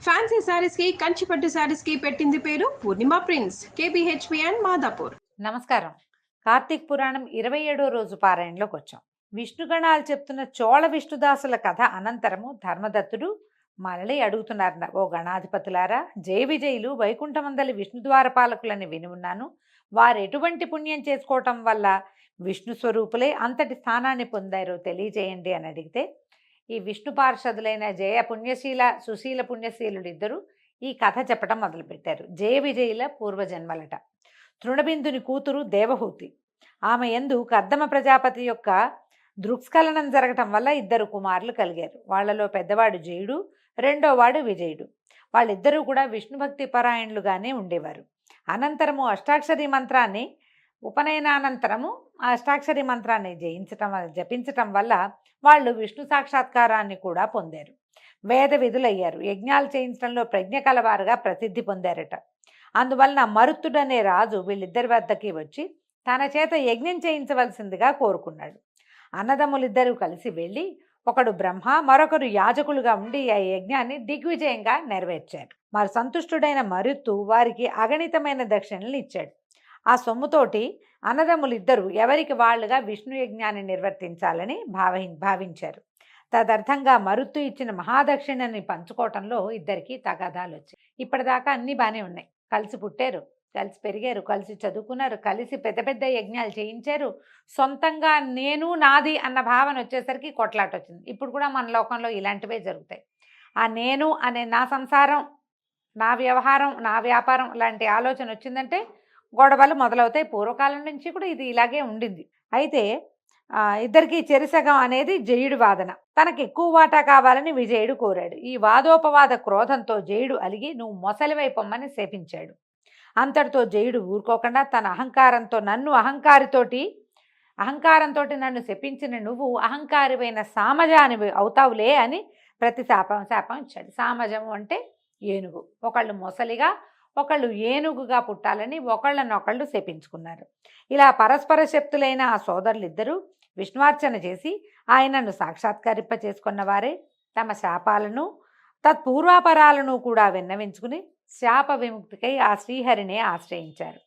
Fancy saris కి కంచిపట్టు శారీస్ కి పెట్టింది పేరు పూర్ణిమ ప్రిన్స్, కేబిహెచ్పి అండ్ మాదాపూర్. నమస్కారం. కార్తీక్ పురాణం 27వ రోజు పారాయణలోకి వచ్చాం. విష్ణుగణాలు చెప్తున్న చోళ విష్ణుదాసుల కథ అనంతరము ధర్మదత్తుడు మరలి అడుగుతున్నారు, ఓ గణాధిపతులారా, జయ విజయులు వైకుంఠమందలి విష్ణుద్వారపాలకులని విని ఉన్నాను. వారు ఎటువంటి పుణ్యం చేసుకోవటం వల్ల విష్ణు స్వరూపులే అంతటి స్థానాన్ని పొందారో తెలియజేయండి అని అడిగితే, ఈ విష్ణు పార్షదులైన జయ పుణ్యశీల సుశీల పుణ్యశీలుడు ఇద్దరు ఈ కథ చెప్పడం మొదలుపెట్టారు. జయ విజయుల పూర్వజన్మలట. తృణబిందుని కూతురు దేవహూతి. ఆమె యందు కర్దమ ప్రజాపతి యొక్క దృక్స్ఖలనం జరగటం వల్ల ఇద్దరు కుమారులు కలిగారు. వాళ్లలో పెద్దవాడు జయుడు, రెండోవాడు విజయుడు. వాళ్ళిద్దరూ కూడా విష్ణుభక్తి పరాయణులుగానే ఉండేవారు. అనంతరము అష్టాక్షరి మంత్రాన్ని ఉపనయనానంతరము అష్టాక్షరి మంత్రాన్ని జపించటం వల్ల వాళ్ళు విష్ణు సాక్షాత్కారాన్ని కూడా పొందారు. వేద విధులయ్యారు. యజ్ఞాలు చేయించడంలో ప్రజ్ఞ కలవారుగా ప్రసిద్ధి పొందారట. అందువలన మరుత్తుడనే రాజు వీళ్ళిద్దరి వద్దకి వచ్చి తన చేత యజ్ఞం చేయించవలసిందిగా కోరుకున్నాడు. అన్నదమ్ములిద్దరూ కలిసి వెళ్ళి ఒకడు బ్రహ్మ, మరొకరు యాజకులుగా ఉండి ఆ యజ్ఞాన్ని దిగ్విజయంగా నెరవేర్చారు. మరి సంతుష్టుడైన మరుత్తు వారికి అగణితమైన దక్షిణలు ఇచ్చాడు. ఆ సొమ్ముతోటి అన్నదమ్ములిద్దరూ ఎవరికి వాళ్ళుగా విష్ణు యజ్ఞాన్ని నిర్వర్తించాలని భావించారు. తదర్థంగా మరుత్తు ఇచ్చిన మహాదక్షిణని పంచుకోవటంలో ఇద్దరికి తగాదాలు వచ్చాయి. ఇప్పటిదాకా అన్నీ బాగానే ఉన్నాయి. కలిసి పుట్టారు, కలిసి పెరిగారు, కలిసి చదువుకున్నారు, కలిసి పెద్ద పెద్ద యజ్ఞాలు చేయించారు. సొంతంగా నేను నాది అన్న భావన వచ్చేసరికి కొట్లాట వచ్చింది. ఇప్పుడు కూడా మన లోకంలో ఇలాంటివే జరుగుతాయి. ఆ నేను అనే నా సంసారం, నా వ్యవహారం, నా వ్యాపారం లాంటి ఆలోచన వచ్చిందంటే గొడవలు మొదలవుతాయి. పూర్వకాలం నుంచి కూడా ఇది ఇలాగే ఉండింది. అయితే ఇద్దరికి చెరిసగం అనేది జయుడి వాదన. తనకు ఎక్కువ వాటా కావాలని విజయుడు కోరాడు. ఈ వాదోపవాద క్రోధంతో జయుడు అలిగి నువ్వు మొసలివైపొమ్మని శపించాడు. అంతటితో జయుడు ఊరుకోకుండా తన అహంకారంతో నన్ను శపించిన నువ్వు అహంకారివైన సామజాని అవుతావులే అని ప్రతి శాపం ఇచ్చాడు. సామజము అంటే ఏనుగు. ఒకళ్ళు మొసలిగా, ఒకళ్ళు ఏనుగుగా పుట్టాలని ఒకళ్ళనొకళ్ళు శపించుకున్నారు. ఇలా పరస్పర శక్తులైన ఆ సోదరులిద్దరూ విష్ణువార్చన చేసి ఆయనను సాక్షాత్కరింప చేసుకున్న వారే తమ శాపాలను తత్పూర్వాపరాలను కూడా విన్నవించుకుని శాప విముక్తికై ఆ శ్రీహరినే ఆశ్రయించారు.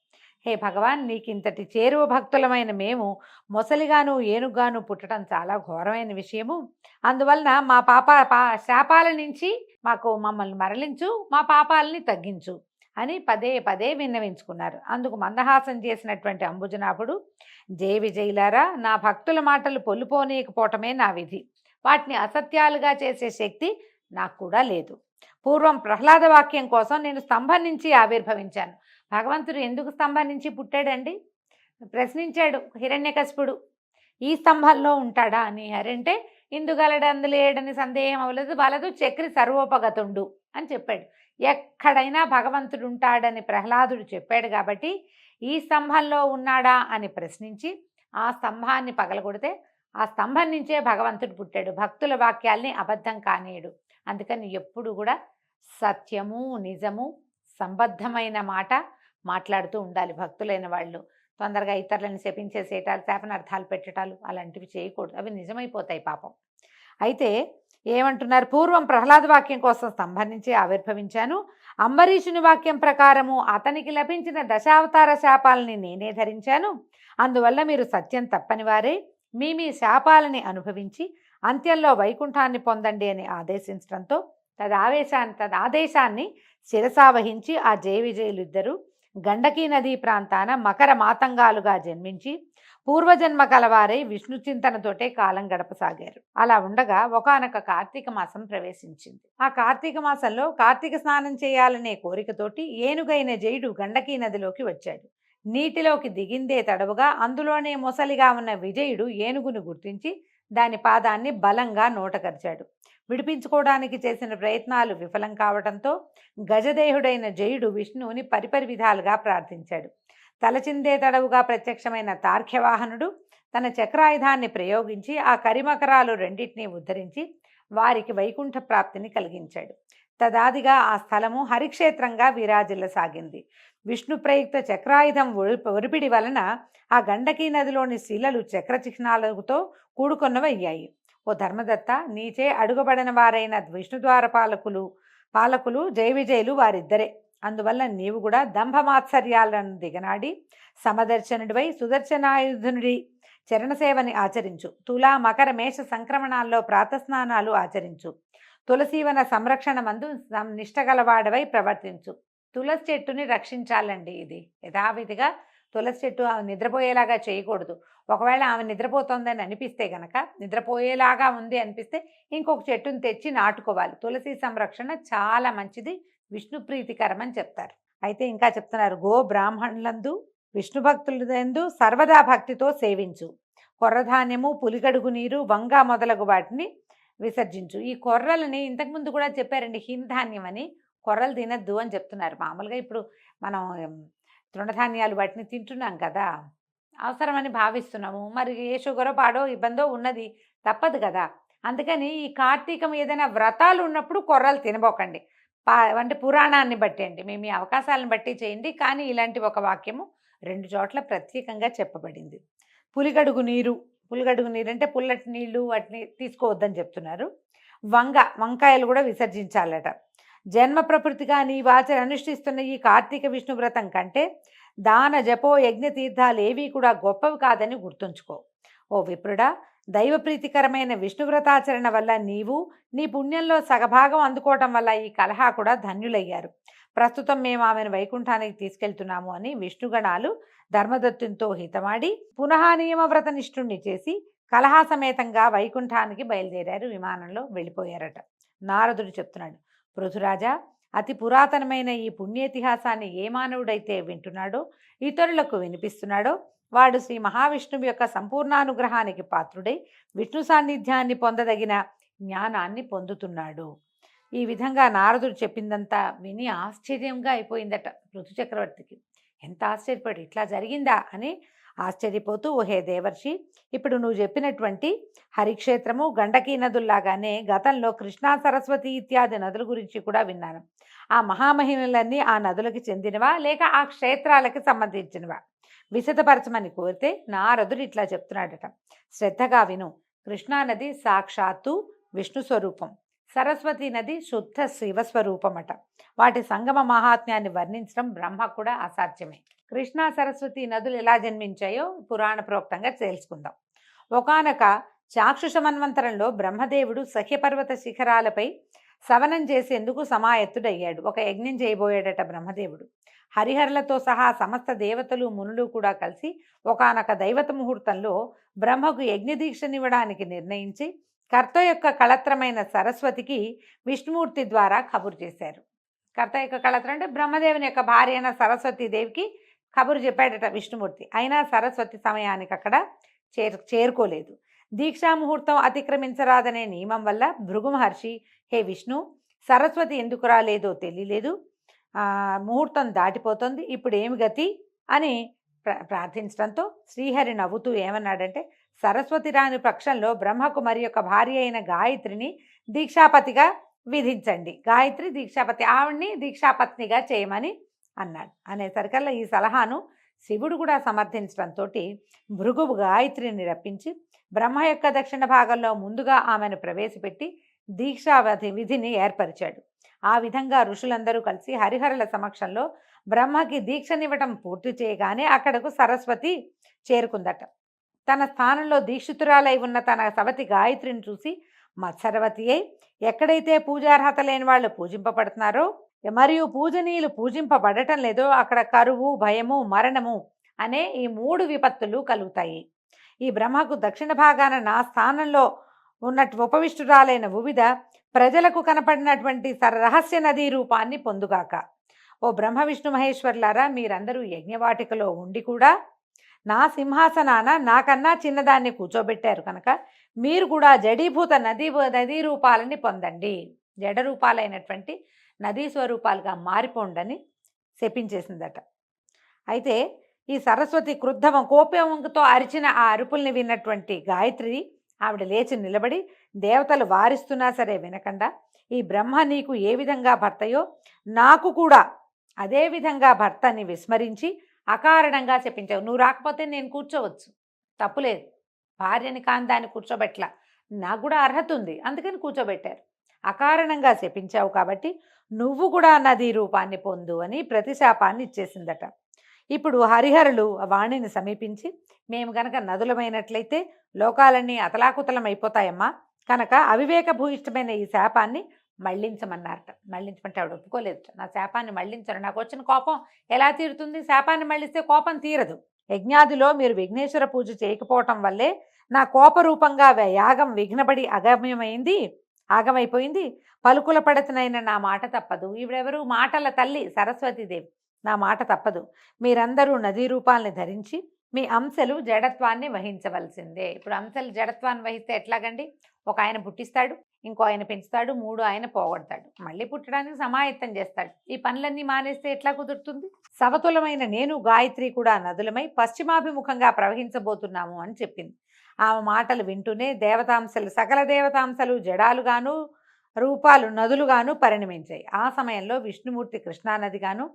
హే భగవాన్, నీకింతటి చేరువ భక్తులమైన మేము మొసలిగాను ఏనుగాను పుట్టడం చాలా ఘోరమైన విషయము. అందువలన మా శాపాల నుంచి మమ్మల్ని మరలించు, మా పాపాలని తగ్గించు అని పదే పదే విన్నవించుకున్నారు. అందుకు మందహాసం చేసినటువంటి అంబుజనాభుడు, జయ విజయులారా, నా భక్తుల మాటలు పొల్లుపోనీయకపోవటమే నా విధి. వాటిని అసత్యాలుగా చేసే శక్తి నాకు కూడా లేదు. పూర్వం ప్రహ్లాద వాక్యం కోసం నేను స్తంభం నుంచి ఆవిర్భవించాను. భగవంతుడు ఎందుకు స్తంభం నుంచి పుట్టాడండి? ప్రశ్నించాడు హిరణ్యకశిపుడు. ఈ స్తంభంలో ఉంటాడా అని. హరంటే ఇందుగలడందులేడని సందేహం అవ్వలేదు, వలదు చక్రి సర్వోపగతుండు అని చెప్పాడు. ఎక్కడైనా భగవంతుడు ఉంటాడని ప్రహ్లాదుడు చెప్పాడు కాబట్టి ఈ స్తంభంలో ఉన్నాడా అని ప్రశ్నించి ఆ స్తంభాన్ని పగలగొడితే ఆ స్తంభం నుంచే భగవంతుడు పుట్టాడు. భక్తుల వాక్యాల్ని అబద్ధం కానీయడు. అందుకని ఎప్పుడు కూడా సత్యము, నిజము, సంబద్ధమైన మాట మాట్లాడుతూ ఉండాలి. భక్తులైన వాళ్ళు తొందరగా ఇతరులను శపించేసేటాలు, శాపనార్థాలు పెట్టటాలు అలాంటివి చేయకూడదు. అవి నిజమైపోతాయి పాపం. అయితే ఏమంటున్నారు? పూర్వం ప్రహ్లాద వాక్యం కోసం స్తంభం నుంచి ఆవిర్భవించాను. అంబరీషుని వాక్యం ప్రకారము అతనికి లభించిన దశావతార శాపాలని నేనే ధరించాను. అందువల్ల మీరు సత్యం తప్పని వారే మీ శాపాలని అనుభవించి అంత్యంలో వైకుంఠాన్ని పొందండి అని ఆదేశించడంతో తదాదేశాన్ని శిరసావహించి ఆ జయ విజయులిద్దరూ గండకీ నదీ ప్రాంతాన మకర మాతంగాలుగా జన్మించి పూర్వజన్మ కలవారై విష్ణు చింతనతోటే కాలం గడపసాగారు. అలా ఉండగా ఒకానొక కార్తీక మాసం ప్రవేశించింది. ఆ కార్తీక మాసంలో కార్తీక స్నానం చేయాలనే కోరికతోటి ఏనుగైన జయుడు గండకీ నదిలోకి వచ్చాడు. నీటిలోకి దిగిందే తడవుగా అందులోనే మొసలిగా ఉన్న విజయుడు ఏనుగును గుర్తించి దాని పాదాన్ని బలంగా నోటకరిచాడు. విడిపించుకోవడానికి చేసిన ప్రయత్నాలు విఫలం కావడంతో గజదేహుడైన జయుడు విష్ణువుని పరిపరి విధాలుగా ప్రార్థించాడు. తలచిందే తడవుగా ప్రత్యక్షమైన తార్క్యవాహనుడు తన చక్రాయుధాన్ని ప్రయోగించి ఆ కరిమకరాలు రెండింటినీ ఉద్ధరించి వారికి వైకుంఠ ప్రాప్తిని కలిగించాడు. తదాదిగా ఆ స్థలము హరిక్షేత్రంగా విరాజిల్లసాగింది. విష్ణు ప్రయుక్త చక్రాయుధం ఒరిపిడి వలన ఆ గండకీ నదిలోని శిలలు చక్ర చిహ్నాలతో కూడుకొన్నవయ్యాయి. ఓ ధర్మదత్త, నీచే అడుగబడిన వారైన విష్ణుద్వారపాలకులు పాలకులు జయ విజయులు వారిద్దరే. అందువల్ల నీవు కూడా దంభమాత్సర్యాలను దిగనాడి సమదర్శనుడివై సుదర్శనాయుధునుడి చరణసేవని ఆచరించు. తులా మకర మేష సంక్రమణాల్లో ప్రాతస్నానాలు ఆచరించు. తులసీవన సంరక్షణ మందు నిష్టగలవాడవై ప్రవర్తించు. తులసి చెట్టుని రక్షించాలండి. ఇది యథావిధిగా తులసి చెట్టు ఆమె నిద్రపోయేలాగా చేయకూడదు. ఒకవేళ ఆమె నిద్రపోతుందని అనిపిస్తే గనక, నిద్రపోయేలాగా ఉంది అనిపిస్తే ఇంకొక చెట్టుని తెచ్చి నాటుకోవాలి. తులసి సంరక్షణ చాలా మంచిది, విష్ణు ప్రీతికరం అని చెప్తారు. అయితే ఇంకా చెప్తున్నారు, గో బ్రాహ్మణులందు విష్ణు భక్తులందు సర్వదా భక్తితో సేవించు. కొర్రధాన్యము, పులిగడుగు నీరు, వంగ మొదలగు వాటిని విసర్జించు. ఈ కొర్రలని ఇంతకుముందు కూడా చెప్పారండి, హింధాన్యం అని. కొర్రలు తినద్దు అని చెప్తున్నారు. మామూలుగా ఇప్పుడు మనం తృణధాన్యాలు వాటిని తింటున్నాం కదా, అవసరమని భావిస్తున్నాము. మరి ఏ షుగరో పాడో ఇబ్బందో ఉన్నది, తప్పదు కదా. అందుకని ఈ కార్తీకం ఏదైనా వ్రతాలు ఉన్నప్పుడు కొర్రలు తినబోకండి. అంటే పురాణాన్ని బట్టి అండి, మీ మీ అవకాశాలను బట్టి చేయండి. కానీ ఇలాంటి ఒక వాక్యము 2 చోట్ల ప్రత్యేకంగా చెప్పబడింది. పులిగడుగు నీరు అంటే పుల్లటి నీళ్లు వాటిని తీసుకోవద్దని చెప్తున్నారు. వంకాయలు కూడా విసర్జించాలట. జన్మ ప్రకృతిగా నీ అనుష్ఠిస్తున్న ఈ కార్తీక విష్ణు వ్రతం కంటే దాన జపో యజ్ఞ తీర్థాలు ఏవి కూడా గొప్పవి కాదని గుర్తుంచుకో. ఓ విప్రుడా, దైవ ప్రీతికరమైన విష్ణు వ్రతాచరణ వల్ల నీవు నీ పుణ్యంలో సగభాగం అందుకోవటం వల్ల ఈ కలహ కూడా ధన్యులయ్యారు. ప్రస్తుతం మేము ఆమెను వైకుంఠానికి తీసుకెళ్తున్నాము అని విష్ణుగణాలు ధర్మదత్తునితో హితమాడి పునః నియమవ్రత నిష్ఠుణ్ణి చేసి కలహా సమేతంగా వైకుంఠానికి బయలుదేరారు. విమానంలో వెళ్ళిపోయారట. నారదుడు చెప్తున్నాడు, పృథురాజా, అతి పురాతనమైన ఈ పుణ్యేతిహాసాన్ని ఏ మానవుడైతే వింటున్నాడో, ఇతరులకు వినిపిస్తున్నాడో, వాడు శ్రీ మహావిష్ణువు యొక్క సంపూర్ణానుగ్రహానికి పాత్రుడై విష్ణు సాన్నిధ్యాన్ని పొందదగిన జ్ఞానాన్ని పొందుతున్నాడు. ఈ విధంగా నారదుడు చెప్పిందంతా విని ఆశ్చర్యంగా అయిపోయిందట పృథు చక్రవర్తికి. ఎంత ఆశ్చర్యపడి, ఇట్లా జరిగిందా అని ఆశ్చర్యపోతూ, ఓహే దేవర్షి, ఇప్పుడు నువ్వు చెప్పినటువంటి హరిక్షేత్రము, గండకీ నదుల్లాగానే గతంలో కృష్ణా, సరస్వతి ఇత్యాది నదుల గురించి కూడా విన్నాను. ఆ మహామహిమలన్నీ ఆ నదులకు చెందినవా లేక ఆ క్షేత్రాలకి సంబంధించినవా? విశదపరచమని కోరితే నారదుడు ఇట్లా చెప్తున్నాడట, శ్రద్ధగా విను. కృష్ణానది సాక్షాత్తు విష్ణు స్వరూపం, సరస్వతి నది శుద్ధ శివస్వరూపమట. వాటి సంగమ మహాత్మ్యాన్ని వర్ణించడం బ్రహ్మ కూడా అసాధ్యమే. కృష్ణా, సరస్వతి నదులు ఎలా జన్మించాయో పురాణ ప్రోక్తంగా తెలుసుకుందాం. ఒకానొక చాక్షుష మన్వంతరంలో బ్రహ్మదేవుడు సహ్యపర్వత శిఖరాలపై సవనం చేసేందుకు సమాయత్తుడయ్యాడు. ఒక యజ్ఞం చేయబోయాడట బ్రహ్మదేవుడు. హరిహరులతో సహా సమస్త దేవతలు, మునులు కూడా కలిసి ఒకానొక దైవత ముహూర్తంలో బ్రహ్మకు యజ్ఞదీక్షనివ్వడానికి నిర్ణయించి కర్త యొక్క కళత్రమైన సరస్వతికి విష్ణుమూర్తి ద్వారా కబురు చేశారు. కర్త యొక్క కళత్రం అంటే బ్రహ్మదేవుని యొక్క భార్య అయిన సరస్వతీదేవికి కబురు చెప్పాడట విష్ణుమూర్తి. అయినా సరస్వతి సమయానికి అక్కడ చేరుకోలేదు. దీక్షా ముహూర్తం అతిక్రమించరాదనే నియమం వల్ల భృగు మహర్షి, హే విష్ణు, సరస్వతి ఎందుకు రాలేదో తెలియలేదు, ముహూర్తం దాటిపోతుంది, ఇప్పుడు ఏమి గతి అని ప్రార్థించడంతో శ్రీహరి నవ్వుతూ ఏమన్నాడంటే, సరస్వతి రాని పక్షంలో బ్రహ్మకు మరి యొక్క భార్య అయిన గాయత్రిని దీక్షాపతిగా విధించండి. గాయత్రి దీక్షాపతి, ఆవిడ్ని దీక్షాపత్నిగా చేయమని అన్నాడు. అనేసరికల్లా ఈ సలహాను శివుడు కూడా సమర్థించడంతో భృగువు గాయత్రిని రప్పించి బ్రహ్మ యొక్క దక్షిణ భాగంలో ముందుగా ఆమెను ప్రవేశపెట్టి దీక్షావధి విధిని ఏర్పరిచాడు. ఆ విధంగా ఋషులందరూ కలిసి హరిహరుల సమక్షంలో బ్రహ్మకి దీక్షనివ్వటం పూర్తి చేయగానే అక్కడకు సరస్వతి చేరుకుందట. తన స్థానంలో దీక్షితురాలై ఉన్న తన సవతి గాయత్రిని చూసి మత్సరవతి అయి, ఎక్కడైతే పూజార్హత లేని వాళ్ళు పూజింపబడుతున్నారో మరియు పూజనీయులు పూజింపబడటం లేదో అక్కడ కరువు, భయము, మరణము అనే ఈ 3 విపత్తులు కలుగుతాయి. ఈ బ్రహ్మకు దక్షిణ భాగాన నా స్థానంలో ఉన్నట్టు ఉపవిష్టురాలైన వివిధ ప్రజలకు కనపడినటువంటి రహస్య నదీ రూపాన్ని పొందుగాక. ఓ బ్రహ్మ విష్ణు మహేశ్వర్లారా, మీరందరూ యజ్ఞవాటికలో ఉండి కూడా నా సింహాసనాన నాకన్నా చిన్నదాన్ని కూర్చోబెట్టారు కనుక మీరు కూడా జడీభూత నదీ రూపాలని పొందండి. జడ రూపాలైనటువంటి నదీ స్వరూపాలుగా మారిపోండని శపించేసిందట. అయితే ఈ సరస్వతి కోపంతో అరిచిన ఆ అరుపుల్ని విన్నటువంటి గాయత్రి ఆవిడ లేచి నిలబడి దేవతలు వారిస్తున్నా సరే వినకుండా, ఈ బ్రహ్మ నీకు ఏ విధంగా భర్తయో నాకు కూడా అదే విధంగా భర్తని విస్మరించి అకారణంగా చెప్పించావు. నువ్వు రాకపోతే నేను కూర్చోవచ్చు, తప్పులేదు. భార్యని కాని దాన్ని కూర్చోబెట్లా, నాకు కూడా అర్హత ఉంది, అందుకని కూర్చోబెట్టారు. అకారణంగా శపించావు కాబట్టి నువ్వు కూడా నదీ రూపాన్ని పొందు అని ప్రతిశాపాన్ని ఇచ్చేసిందట. ఇప్పుడు హరిహరులు వాణిని సమీపించి, మేము గనక నదులమైనట్లయితే లోకాలన్నీ అతలాకుతలం అయిపోతాయమ్మా, కనుక అవివేక భూయిష్టమైన ఈ శాపాన్ని మళ్లించమన్నారట. మళ్లించమంటే ఆవిడ ఒప్పుకోలేదు. నా శాపాన్ని మళ్లించరు, నాకు వచ్చిన కోపం ఎలా తీరుతుంది, శాపాన్ని మళ్లిస్తే కోపం తీరదు. యజ్ఞాదిలో మీరు విఘ్నేశ్వర పూజ చేయకపోవటం వల్లే నా కోపరూపంగా యాగం విఘ్నపడి ఆగమైపోయింది. పలుకుల పడతనైన నా మాట తప్పదు. ఈవిడెవరు? మాటల తల్లి సరస్వతీదేవి. నా మాట తప్పదు. మీరందరూ నదీ రూపాలని ధరించి మీ అంశలు జడత్వాన్ని వహించవలసిందే. ఇప్పుడు అంశలు జడత్వాన్ని వహిస్తే ఎట్లాగండి? ఒక ఆయన పుట్టిస్తాడు, ఇంకో ఆయన పెంచుతాడు, 3 ఆయన పోగొడతాడు, మళ్ళీ పుట్టడానికి సమాయత్తం చేస్తాడు. ఈ పనులన్నీ మానేస్తే ఎట్లా కుదురుతుంది? సవతులమైన నేను గాయత్రి కూడా నదులమై పశ్చిమాభిముఖంగా ప్రవహించబోతున్నాము అని చెప్పింది. ఆమె మాటలు వింటూనే దేవతాంశలు, సకల దేవతాంశలు జడాలుగాను రూపాలు నదులుగాను పరిణమించాయి. ఆ సమయంలో విష్ణుమూర్తి కృష్ణానదిగాను,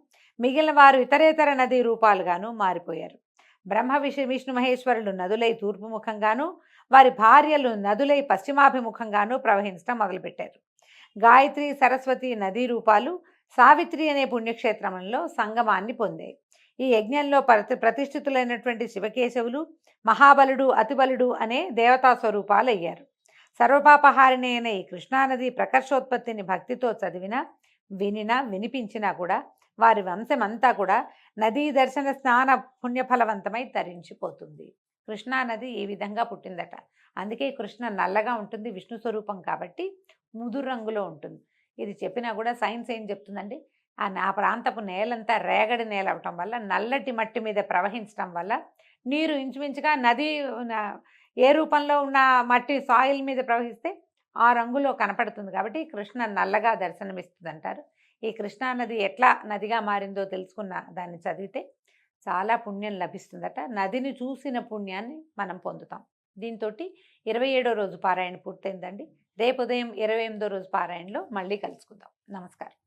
మిగిలిన వారు ఇతరేతర నదీ రూపాలుగాను మారిపోయారు. విష్ణు మహేశ్వరులు నదులై తూర్పుముఖంగాను, వారి భార్యలు నదులై పశ్చిమాభిముఖంగాను ప్రవహించడం మొదలుపెట్టారు. గాయత్రి, సరస్వతి నదీ రూపాలు సావిత్రి అనే పుణ్యక్షేత్రంలో సంగమాన్ని పొందాయి. ఈ యజ్ఞంలో ప్రతిష్ఠితులైనటువంటి శివకేశవులు, మహాబలుడు, అతిబలుడు అనే దేవతా స్వరూపాలు అయ్యారు. సర్వపాపహారిణి అయిన ఈ కృష్ణానది ప్రకర్షోత్పత్తిని భక్తితో చదివినా, వినినా, వినిపించినా కూడా వారి వంశమంతా కూడా నదీ దర్శన స్నాన పుణ్యఫలవంతమై తరించిపోతుంది. కృష్ణానది ఈ విధంగా పుట్టిందట. అందుకే కృష్ణ నల్లగా ఉంటుంది, విష్ణు స్వరూపం కాబట్టి ముదురు రంగులో ఉంటుంది. ఇది చెప్పినా కూడా సైన్స్ ఏం చెప్తుందండి? ఆ ప్రాంతపు నేలంతా రేగడి నేల అవటం వల్ల, నల్లటి మట్టి మీద ప్రవహించడం వల్ల నీరు ఇంచుమించుగా నది ఏ రూపంలో ఉన్న మట్టి సాయిల్ మీద ప్రవహిస్తే ఆ రంగులో కనపడుతుంది. కాబట్టి కృష్ణ నల్లగా దర్శనమిస్తుంది అంటారు. ఈ కృష్ణానది ఎట్లా నదిగా మారిందో తెలుసుకున్న దాన్ని చదివితే చాలా పుణ్యం లభిస్తుందట. నదిని చూసిన పుణ్యాన్ని మనం పొందుతాం. దీంతో 27వ రోజు పారాయణ పూర్తయిందండి. రేపు ఉదయం 28వ రోజు పారాయణలో మళ్ళీ కలుసుకుందాం. నమస్కారం.